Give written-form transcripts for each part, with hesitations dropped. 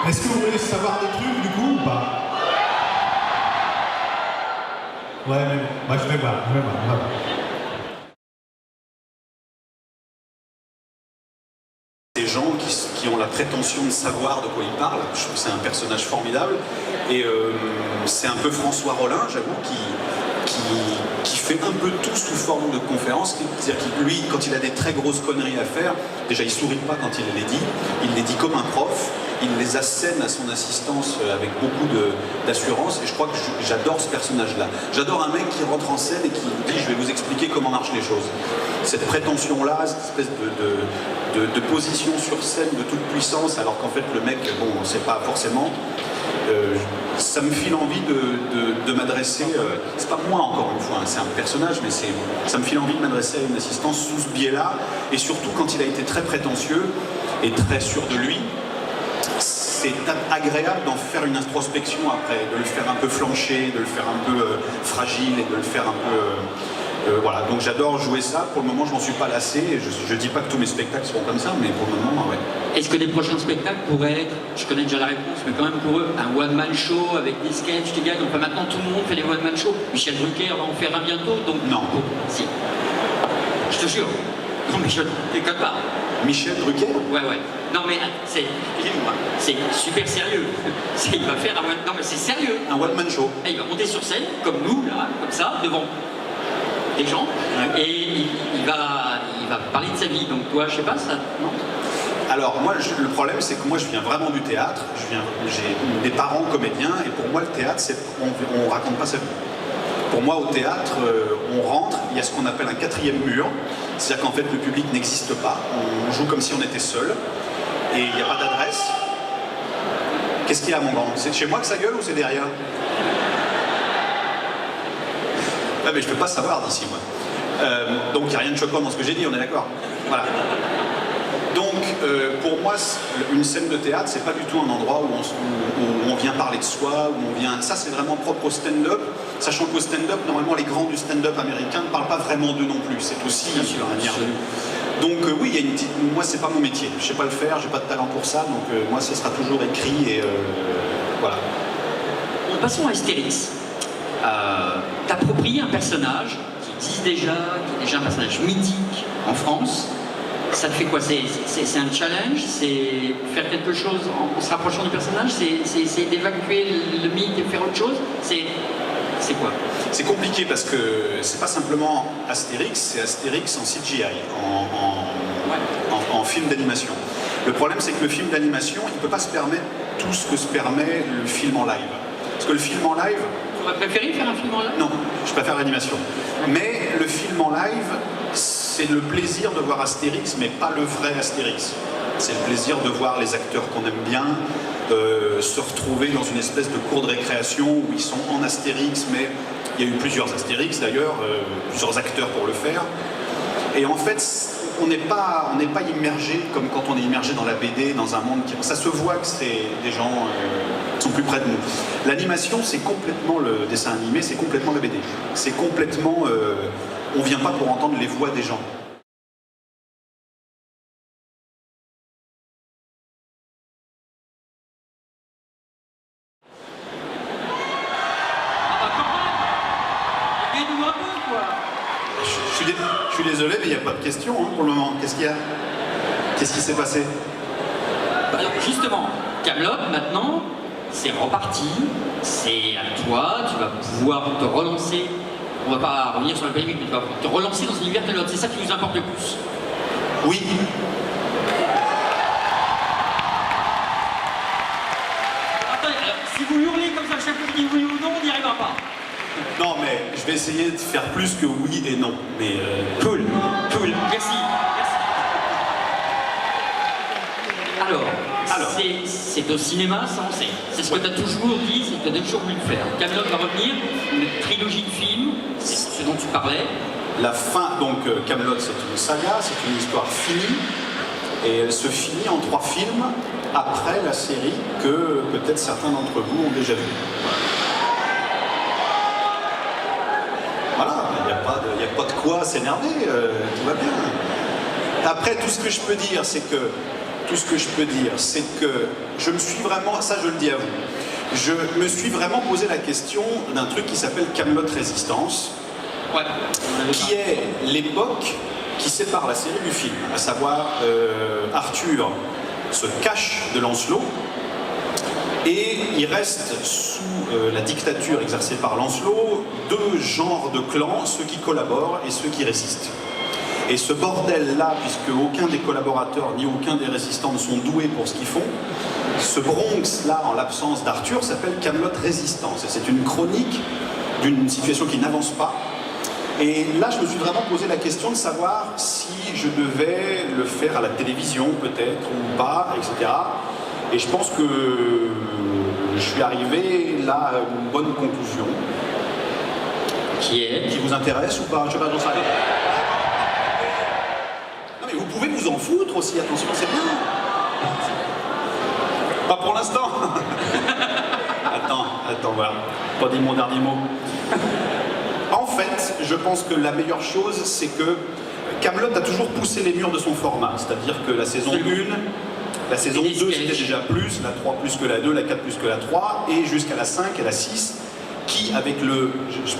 Est-ce que vous voulez savoir des trucs du coup ou pas? Ouais, mais bon, je vais voir, on va voir. Des gens qui ont la prétention de savoir de quoi ils parlent. Je trouve que c'est un personnage formidable. Et c'est un peu François Rollin, j'avoue, qui fait un peu tout sous forme de conférence. C'est-à-dire que lui, quand il a des très grosses conneries à faire, déjà il sourit pas quand il les dit comme un prof, il les assène à son assistance avec beaucoup d'assurance, et je crois que j'adore ce personnage-là. J'adore un mec qui rentre en scène et qui dit « je vais vous expliquer comment marchent les choses ». Cette prétention-là, cette espèce de position sur scène de toute puissance, alors qu'en fait le mec, bon, c'est pas forcément... ça me file envie de m'adresser, c'est pas moi encore une fois, hein, c'est un personnage, mais ça me file envie de m'adresser à une assistance sous ce biais-là, et surtout quand il a été très prétentieux et très sûr de lui, c'est agréable d'en faire une introspection après, de le faire un peu flancher, de le faire un peu fragile et de le faire un peu... voilà, donc j'adore jouer ça. Pour le moment, je m'en suis pas lassé. Je dis pas que tous mes spectacles seront comme ça, mais pour le moment, ouais. Est-ce que les prochains spectacles pourraient être, je connais déjà la réponse, mais quand même pour eux, un one-man show avec des sketchs, des gags? Enfin, maintenant, tout le monde fait des one-man shows. Michel Drucker va en faire un bientôt, donc... Non. Oh, si. Je te jure. Non, mais je déconne pas. Michel Drucker? Ouais. Non, mais c'est... Excusez-moi. C'est super sérieux. Il va faire un one... Non, mais c'est sérieux. Un one-man show. Et il va monter sur scène, comme nous, là, comme ça, devant des gens, ouais. Et il va parler de sa vie. Donc toi, je sais pas, ça, non? Alors moi, le problème, c'est que moi, je viens vraiment du théâtre. J'ai des parents comédiens, et pour moi, le théâtre, on raconte pas sa vie. Pour moi, au théâtre, on rentre, il y a ce qu'on appelle un quatrième mur, c'est-à-dire qu'en fait, le public n'existe pas. On joue comme si on était seul, et il n'y a pas d'adresse. Qu'est-ce qu'il y a, mon grand? C'est chez moi que ça gueule ou c'est derrière? Ah, mais je peux pas savoir d'ici, moi. Donc il n'y a rien de choquant dans ce que j'ai dit, on est d'accord? Voilà. Donc pour moi, une scène de théâtre, c'est pas du tout un endroit où on vient parler de soi, où on vient... Ça, c'est vraiment propre au stand-up, sachant qu'au stand-up, normalement, les grands du stand-up américain ne parlent pas vraiment d'eux non plus. C'est aussi... Bien sûr, donc oui, il y a une petite... Moi, c'est pas mon métier. Je sais pas le faire, j'ai pas de talent pour ça, donc moi, ce sera toujours écrit et voilà. Passons à Astérix. T'appropries un personnage qui existe déjà, qui est déjà un personnage mythique en France. Ça te fait quoi? C'est un challenge? C'est faire quelque chose en se rapprochant du personnage? C'est essayer d'évacuer le mythe et faire autre chose? C'est quoi? C'est compliqué parce que c'est pas simplement Astérix, c'est Astérix en CGI, en film d'animation. Le problème, c'est que le film d'animation, il peut pas se permettre tout ce que se permet le film en live. Parce que le film en live... Tu aurais préféré faire un film en live? Non, je préfère l'animation. Mais le film en live, c'est le plaisir de voir Astérix, mais pas le vrai Astérix. C'est le plaisir de voir les acteurs qu'on aime bien, se retrouver dans une espèce de cour de récréation où ils sont en Astérix, mais il y a eu plusieurs Astérix d'ailleurs, plusieurs acteurs pour le faire. Et en fait, on n'est pas immergé comme quand on est immergé dans la BD, dans un monde qui... Ça se voit que c'est des gens qui sont plus près de nous. L'animation, c'est complètement le dessin animé, c'est complètement la BD. C'est complètement... on vient pas pour entendre les voix des gens. Je suis désolé, mais il n'y a pas de questions hein, pour le moment. Qu'est-ce qu'il y a? Qu'est-ce qui s'est passé? Alors justement, Kaamelott, maintenant, c'est reparti. C'est à toi, tu vas pouvoir te relancer. On va pas revenir sur la polémique, mais tu vas te relancer dans l'univers Kaamelott. C'est ça qui nous importe le plus. Oui. Attendez, alors, si vous hurlez comme ça, chaque fois que je dis oui ou non, on n'y arrivera pas. Non, mais je vais essayer de faire plus que oui et non. Mais cool, merci. Alors c'est au cinéma, ça on sait. C'est ce que tu as toujours dit, c'est que tu as toujours voulu faire. Kaamelott va revenir, une trilogie de films, c'est ce dont tu parlais. La fin, donc Kaamelott, c'est une saga, c'est une histoire finie, et elle se finit en 3 films après la série que peut-être certains d'entre vous ont déjà vu. Voilà, il n'y a pas de quoi s'énerver, tout va bien. Après, tout ce que je peux dire, c'est que je me suis vraiment, ça je le dis à vous, je me suis vraiment posé la question d'un truc qui s'appelle Kaamelott Résistance, Ouais. qui est l'époque qui sépare la série du film, à savoir Arthur se cache de Lancelot et il reste sous la dictature exercée par Lancelot deux genres de clans, ceux qui collaborent et ceux qui résistent. Et ce bordel-là, puisque aucun des collaborateurs ni aucun des résistants ne sont doués pour ce qu'ils font, ce Bronx-là, en l'absence d'Arthur, s'appelle Kaamelott Résistance. Et c'est une chronique d'une situation qui n'avance pas. Et là, je me suis vraiment posé la question de savoir si je devais le faire à la télévision, peut-être, ou pas, etc. Et je pense que je suis arrivé là à une bonne conclusion. Qui vous intéresse ou pas? Je sais pas, j'en sais rien. Non mais vous pouvez vous en foutre aussi, attention, c'est bien. Pas pour l'instant. Attends, voilà. Pas dit mon dernier mot. En fait, je pense que la meilleure chose, c'est que Kaamelott a toujours poussé les murs de son format. C'est-à-dire que la saison 1, la saison 2 c'était déjà plus, la 3 plus que la 2, la 4 plus que la 3, et jusqu'à la 5 et la 6, qui avec le...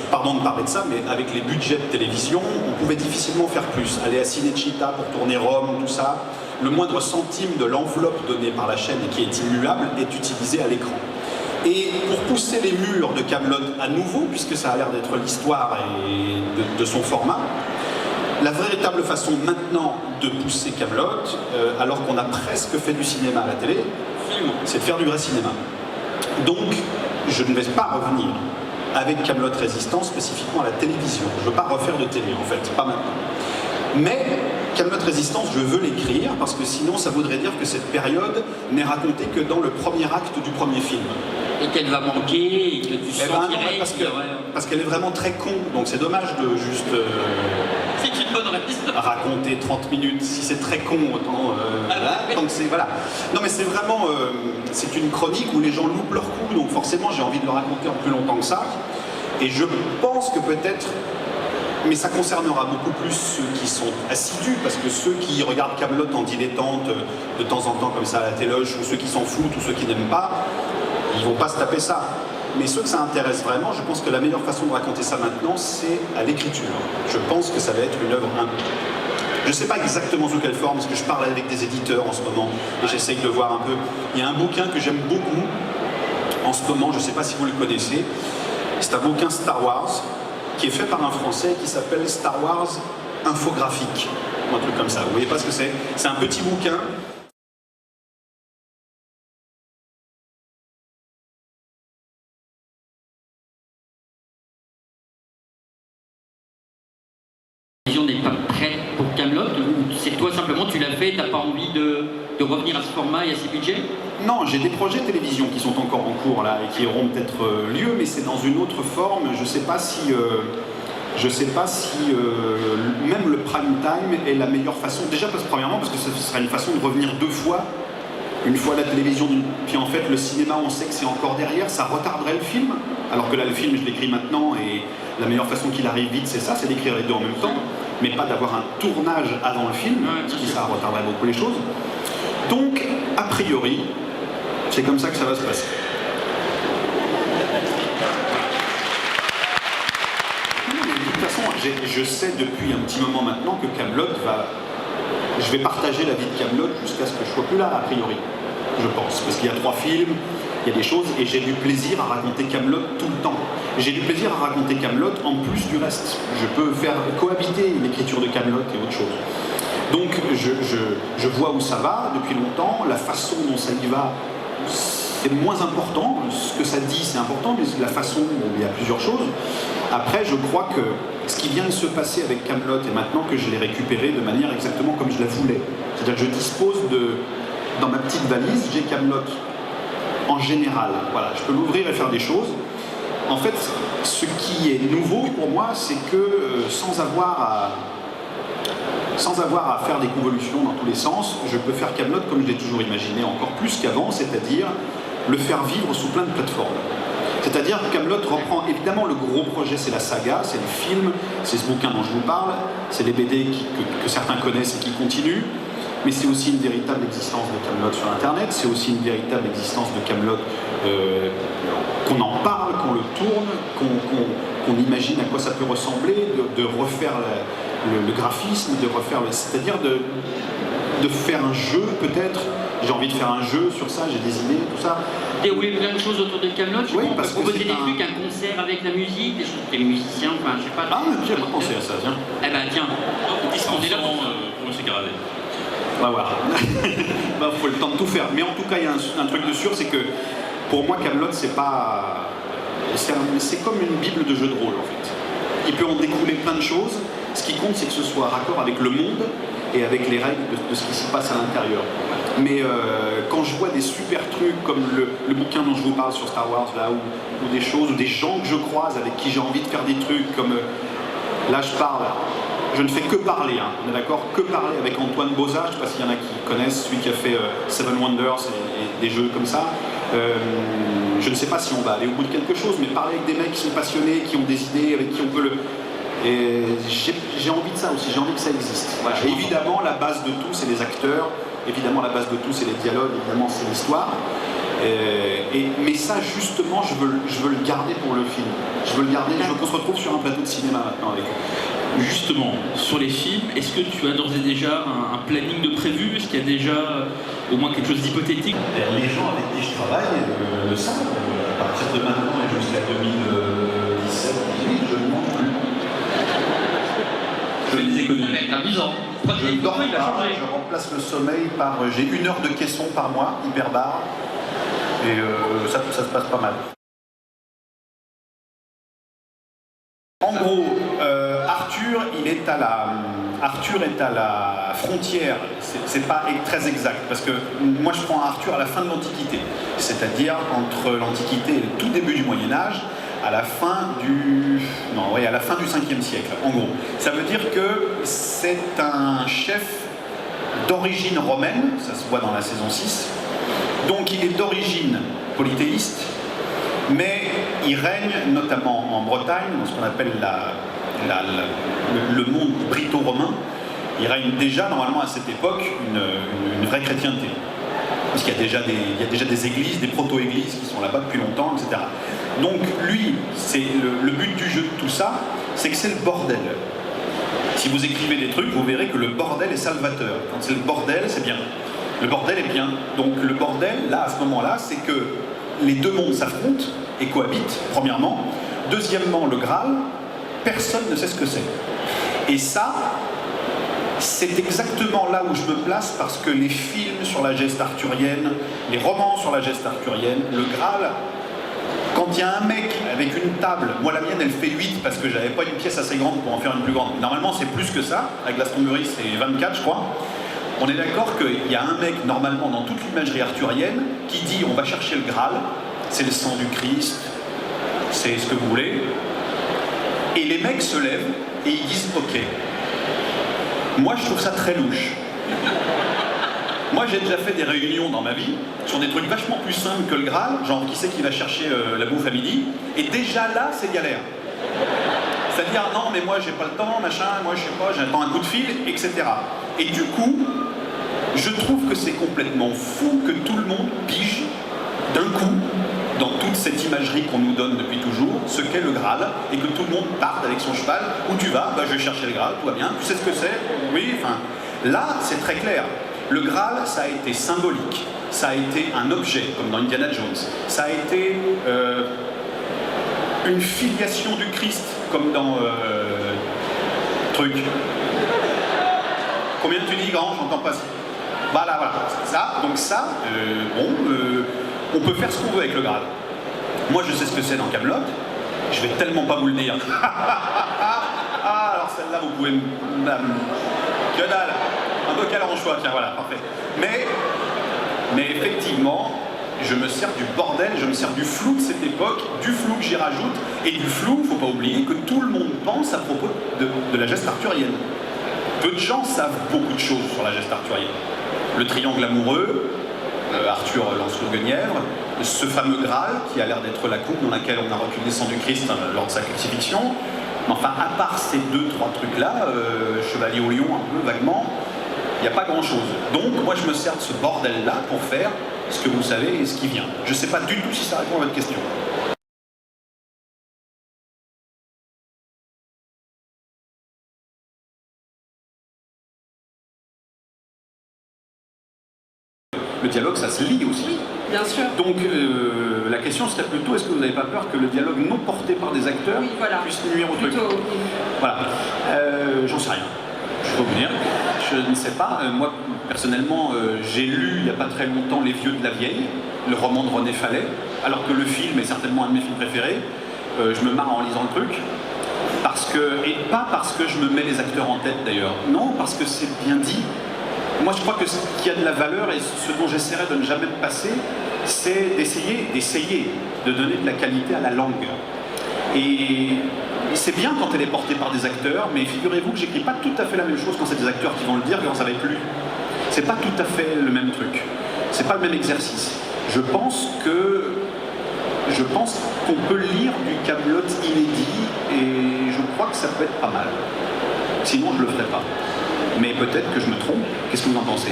Pardon de parler de ça, mais avec les budgets de télévision, on pouvait difficilement faire plus. Aller à Cinecittà pour tourner Rome, tout ça, le moindre centime de l'enveloppe donnée par la chaîne et qui est immuable est utilisé à l'écran. Et pour pousser les murs de Kaamelott à nouveau, puisque ça a l'air d'être l'histoire de son format, la véritable façon maintenant de pousser Kaamelott, alors qu'on a presque fait du cinéma à la télé, c'est de faire du vrai cinéma. Donc, je ne vais pas revenir avec Kaamelott Résistance spécifiquement à la télévision. Je ne veux pas refaire de télé en fait, pas maintenant. Mais Kaamelott Résistance, je veux l'écrire parce que sinon ça voudrait dire que cette période n'est racontée que dans le premier acte du premier film. Et qu'elle va manquer, et que tu sentirais... parce qu'elle est vraiment très con, donc c'est dommage de juste c'est une bonne raison. raconter 30 minutes. Si c'est très con, autant... donc c'est... Voilà. Non mais c'est vraiment... c'est une chronique où les gens loupent leur coup, donc forcément j'ai envie de le raconter en plus longtemps que ça. Et je pense que peut-être... Mais ça concernera beaucoup plus ceux qui sont assidus, parce que ceux qui regardent Kaamelott en dilettante de temps en temps comme ça à la téloche, ou ceux qui s'en foutent, ou ceux qui n'aiment pas, ils vont pas se taper ça. Mais ceux que ça intéresse vraiment, je pense que la meilleure façon de raconter ça maintenant, c'est à l'écriture. Je pense que ça va être une œuvre je ne sais pas exactement sous quelle forme, parce que je parle avec des éditeurs en ce moment, et j'essaye de voir un peu. Il y a un bouquin que j'aime beaucoup en ce moment, je ne sais pas si vous le connaissez, c'est un bouquin Star Wars, qui est fait par un Français qui s'appelle Star Wars Infographique, ou un truc comme ça. Vous voyez pas ce que c'est? C'est un petit bouquin. La télévision n'est pas prête pour Kaamelott, ou c'est toi simplement tu l'as fait, t'as pas envie de revenir à ce format et à ces budgets? Non, j'ai des projets de télévision qui sont encore en cours là et qui auront peut-être lieu, mais c'est dans une autre forme. Je sais pas si même le prime time est la meilleure façon. Déjà premièrement parce que ce serait une façon de revenir deux fois. Une fois la télévision, puis en fait le cinéma on sait que c'est encore derrière, ça retarderait le film. Alors que là le film je l'écris maintenant et la meilleure façon qu'il arrive vite c'est ça, c'est d'écrire les deux en même temps, mais pas d'avoir un tournage avant le film, parce que ça retarderait beaucoup les choses. Donc, a priori, c'est comme ça que ça va se passer. De toute façon, je sais depuis un petit moment maintenant que Kaamelott va... Je vais partager la vie de Kaamelott jusqu'à ce que je sois plus là, a priori. Je pense. Parce qu'il y a 3 films, il y a des choses, et j'ai du plaisir à raconter Kaamelott tout le temps. J'ai du plaisir à raconter Kaamelott en plus du reste. Je peux faire cohabiter l'écriture de Kaamelott et autre chose. Donc je vois où ça va depuis longtemps, la façon dont ça y va, c'est moins important. Ce que ça dit, c'est important, mais la façon, bon, il y a plusieurs choses. Après, je crois que ce qui vient de se passer avec Kaamelott, et maintenant que je l'ai récupéré de manière exactement comme je la voulais, c'est-à-dire que je dispose de... Dans ma petite valise, j'ai Kaamelott en général. Voilà, je peux l'ouvrir et faire des choses. En fait, ce qui est nouveau pour moi, c'est que sans avoir à faire des convolutions dans tous les sens, je peux faire Kaamelott comme je l'ai toujours imaginé, encore plus qu'avant, c'est-à-dire le faire vivre sous plein de plateformes. C'est-à-dire que Kaamelott reprend, évidemment le gros projet c'est la saga, c'est le film, c'est ce bouquin dont je vous parle, c'est les BD que certains connaissent et qui continuent, mais c'est aussi une véritable existence de Kaamelott sur Internet, c'est aussi une véritable existence de Kaamelott qu'on en parle, qu'on le tourne, qu'on imagine à quoi ça peut ressembler, de refaire le graphisme, de refaire c'est-à-dire de faire un jeu peut-être. J'ai envie de faire un jeu sur ça, j'ai des idées, tout ça. Dérouler plein de choses autour de Kaamelott, Oui, on peut parce que proposer c'est des un- trucs, un concert avec la musique, des choses pour les musiciens, enfin je sais pas. Ah, j'ai pas pensé à ça, tiens. Eh ben tiens, 10% pour M. Caravel. On va voir. Bah, faut le temps de tout faire. Mais en tout cas, il y a un truc de sûr, c'est que pour moi, Kaamelott, c'est pas. C'est comme une bible de jeu de rôle en fait. Il peut en découler plein de choses. Ce qui compte, c'est que ce soit raccord avec le monde et avec les règles de ce qui s'y passe à l'intérieur. Mais quand je vois des super trucs comme le bouquin dont je vous parle sur Star Wars, là, ou des choses, ou des gens que je croise avec qui j'ai envie de faire des trucs, comme là je parle, je ne fais que parler, hein, on est d'accord, que parler avec Antoine Boza, je ne sais pas s'il y en a qui connaissent, celui qui a fait Seven Wonders et des jeux comme ça. Je ne sais pas si on va aller au bout de quelque chose, mais parler avec des mecs qui sont passionnés, qui ont des idées, avec qui on peut le... Et j'ai envie de ça aussi, j'ai envie que ça existe. Voilà. Et évidemment, la base de tout, c'est les acteurs, évidemment, la base de tout, c'est les dialogues, évidemment, c'est l'histoire. Mais ça, justement, je veux le garder pour le film. Je veux le garder, je veux qu'on se retrouve sur un plateau de cinéma maintenant avec eux. Justement, sur les films, est-ce que tu as d'ores et déjà un planning de prévu? Est-ce qu'il y a déjà au moins quelque chose d'hypothétique? Les gens avec qui je travaille le savent. À partir de maintenant et jusqu'à 2017-2018, je ne mange plus. Je fais des économies. c'est amusant. Je ne dors pas, je remplace le sommeil par... J'ai 1 heure de caisson par mois, hyper barre, et ça se passe pas mal. En gros, Arthur est à la frontière, c'est pas très exact, parce que moi je prends Arthur à la fin de l'Antiquité, c'est-à-dire entre l'Antiquité et le tout début du Moyen-Âge, à la fin du 5e siècle, en gros. Ça veut dire que c'est un chef d'origine romaine, ça se voit dans la saison 6, donc il est d'origine polythéiste, mais il règne notamment en Bretagne, dans ce qu'on appelle le monde brito-romain. Il règne déjà, normalement à cette époque, une vraie chrétienté. Parce qu'il y a déjà des églises, des proto-églises qui sont là-bas depuis longtemps, etc. Donc lui, c'est le but du jeu de tout ça, c'est que c'est le bordel. Si vous écrivez des trucs, vous verrez que le bordel est salvateur. Quand c'est le bordel, c'est bien. Le bordel est bien. Donc le bordel, là, à ce moment-là, c'est que les deux mondes s'affrontent et cohabitent, premièrement. Deuxièmement, le Graal, personne ne sait ce que c'est. Et ça, c'est exactement là où je me place, parce que les films sur la geste arthurienne, les romans sur la geste arthurienne, le Graal, quand il y a un mec avec une table, moi la mienne elle fait 8 parce que j'avais pas une pièce assez grande pour en faire une plus grande. Normalement c'est plus que ça, avec Glastonbury c'est 24 je crois. On est d'accord qu'il y a un mec normalement dans toute l'imagerie arthurienne qui dit on va chercher le Graal, c'est le sang du Christ, c'est ce que vous voulez. Et les mecs se lèvent et ils disent ok. Moi je trouve ça très louche. Moi j'ai déjà fait des réunions dans ma vie sur des trucs vachement plus simples que le Graal, genre qui c'est qui va chercher la bouffe à midi, et déjà là c'est galère. C'est-à-dire non mais moi j'ai pas le temps, machin, moi je sais pas, j'attends un coup de fil, etc. Et du coup, je trouve que c'est complètement fou que tout le monde pige d'un coup dans toute cette imagerie qu'on nous donne depuis toujours, ce qu'est le Graal, et que tout le monde parte avec son cheval. Où tu vas? Bah je vais chercher le Graal, tout va bien, tu sais ce que c'est? Oui, enfin, là c'est très clair. Le Graal, ça a été symbolique, ça a été un objet, comme dans Indiana Jones, ça a été une filiation du Christ, comme dans truc. Combien tu dis, grand? J'entends pas. Voilà, ça, donc ça, on peut faire ce qu'on veut avec le Graal. Moi, je sais ce que c'est dans Kaamelott, je vais tellement pas vous le dire. Ah, alors celle-là, vous pouvez me... Que dalle! Un bocal en choix, tiens, voilà, parfait. Mais effectivement, je me sers du bordel, je me sers du flou de cette époque, du flou que j'y rajoute, et du flou, faut pas oublier, que tout le monde pense à propos de la geste arthurienne. Peu de gens savent beaucoup de choses sur la geste arthurienne. Le triangle amoureux, Arthur lance le guenièvre, ce fameux Graal, qui a l'air d'être la coupe dans laquelle on a reculé le sang du Christ lors de sa crucifixion. Mais enfin, à part ces 2-3 trucs-là, Chevalier au lion, un peu vaguement, Il n'y a pas grand-chose. Donc, moi, je me sers de ce bordel-là pour faire ce que vous savez et ce qui vient. Je ne sais pas du tout si ça répond à votre question. Le dialogue, ça se lit aussi. Oui, bien sûr. Donc, la question serait plutôt, est-ce que vous n'avez pas peur que le dialogue non porté par des acteurs Oui, voilà. puisse nuire au truc? Plutôt, oui. Voilà. J'en sais rien. Je peux vous dire. Je ne sais pas. Moi, personnellement, j'ai lu il n'y a pas très longtemps Les Vieux de la Vieille, le roman de René Fallet, alors que le film est certainement un de mes films préférés. Je me marre en lisant le truc. Et pas parce que je me mets les acteurs en tête d'ailleurs. Non, parce que c'est bien dit. Moi, je crois que ce qui a de la valeur et ce dont j'essaierai de ne jamais me passer, c'est d'essayer de donner de la qualité à la langue. Et c'est bien quand elle est portée par des acteurs, mais figurez-vous que j'écris pas tout à fait la même chose quand c'est des acteurs qui vont le dire que quand ça va être lu. C'est pas tout à fait le même truc. C'est pas le même exercice. Je pense qu'on peut lire du Kaamelott inédit et je crois que ça peut être pas mal. Sinon, je le ferai pas. Mais peut-être que je me trompe. Qu'est-ce que vous en pensez?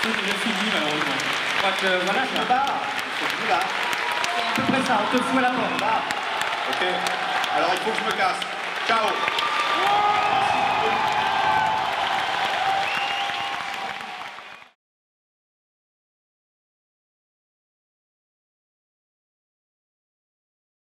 C'est déjà fini malheureusement. Je crois que voilà, C'est là. c'est à peu près ça, on te fout à la porte. Ok. Alors il faut que je me casse. Ciao.